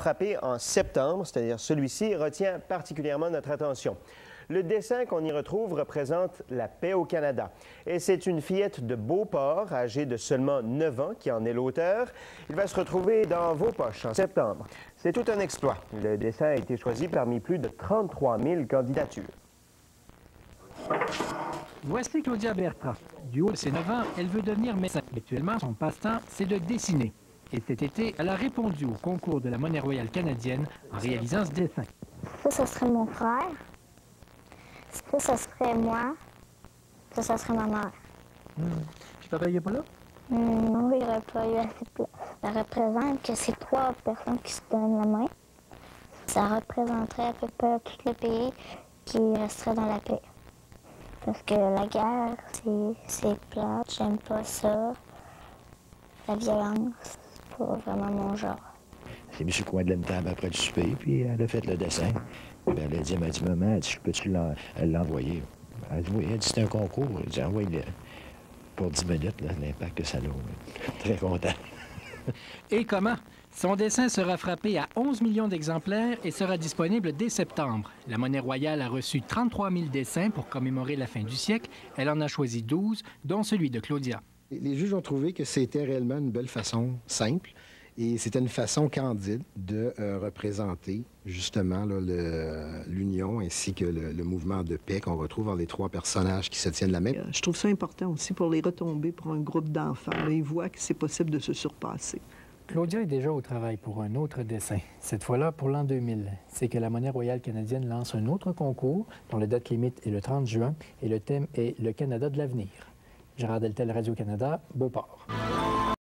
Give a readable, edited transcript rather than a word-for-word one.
frappé en septembre, c'est-à-dire celui-ci, retient particulièrement notre attention. Le dessin qu'on y retrouve représente la paix au Canada. Et c'est une fillette de Beauport, âgée de seulement 9 ans, qui en est l'auteur. Il va se retrouver dans vos poches en septembre. C'est tout un exploit. Le dessin a été choisi parmi plus de 33 000 candidatures. Voici Claudia Bertrand. Du haut de ses 9 ans, elle veut devenir médecin. Actuellement, son passe-temps, c'est de dessiner. Et cet été, elle a répondu au concours de la Monnaie royale canadienne en réalisant ce dessin. Ça serait mon frère. Ça serait moi. Ça serait ma mère. Puis papa, il n'est pas là? Non, il n'aurait pas eu assez de place. Ça représente que c'est 3 personnes qui se donnent la main. Ça représenterait à peu près tout le pays qui resterait dans la paix. Parce que la guerre, c'est plate, j'aime pas ça. La violence, c'est pas vraiment mon genre. J'ai mis sur le coin de la table après le souper, puis elle a fait le dessin. Puis elle a dit, maman, elle dit, peux-tu l'envoyer? Elle dit, oui, elle dit, c'est un concours. Elle dit, envoie-le. Pour 10 minutes, l'impact que ça a. Très content. Et comment? Son dessin sera frappé à 11 millions d'exemplaires et sera disponible dès septembre. La Monnaie royale a reçu 33 000 dessins pour commémorer la fin du siècle. Elle en a choisi 12, dont celui de Claudia. Les juges ont trouvé que c'était réellement une belle façon simple et c'était une façon candide de représenter justement l'union ainsi que le mouvement de paix qu'on retrouve dans les 3 personnages qui se tiennent la main. Je trouve ça important aussi pour les retombées pour un groupe d'enfants. Ils voient que c'est possible de se surpasser. Claudia est déjà au travail pour un autre dessin, cette fois-là pour l'an 2000. C'est que la Monnaie royale canadienne lance un autre concours dont la date limite est le 30 juin et le thème est « Le Canada de l'avenir ». Gérard Deltel, Radio-Canada, Beauport.